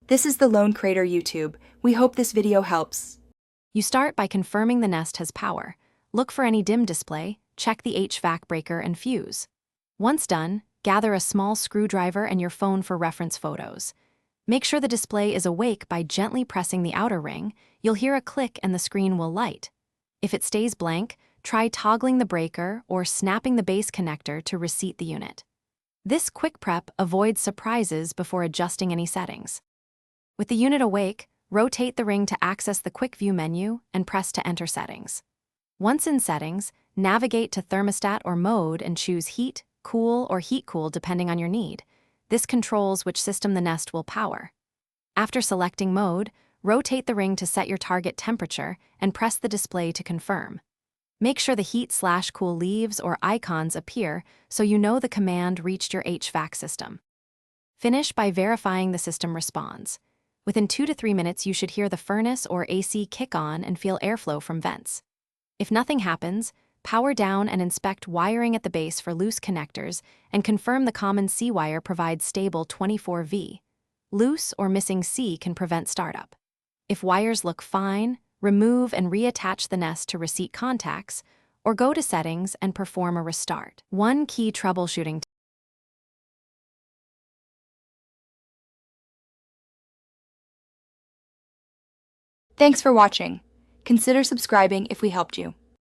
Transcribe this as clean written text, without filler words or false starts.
This is the Lone Crater YouTube. We hope this video helps. You start by confirming the Nest has power. Look for any dim display, check the HVAC breaker and fuse. Once done, gather a small screwdriver and your phone for reference photos. Make sure the display is awake by gently pressing the outer ring. You'll hear a click and the screen will light. If it stays blank, try toggling the breaker or snapping the base connector to reseat the unit. This quick prep avoids surprises before adjusting any settings. With the unit awake, rotate the ring to access the Quick View menu and press to enter settings. Once in settings, navigate to Thermostat or Mode and choose Heat, Cool, or Heat Cool depending on your need. This controls which system the Nest will power. After selecting Mode, rotate the ring to set your target temperature and press the display to confirm. Make sure the heat/cool leaves or icons appear so you know the command reached your HVAC system. Finish by verifying the system responds. Within 2 to 3 minutes, you should hear the furnace or AC kick on and feel airflow from vents. If nothing happens, power down and inspect wiring at the base for loose connectors and confirm the common C wire provides stable 24V. Loose or missing C can prevent startup. If wires look fine, remove and reattach the Nest to reseat contacts, or go to settings and perform a restart. One key troubleshooting. Thanks for watching. Consider subscribing if we helped you.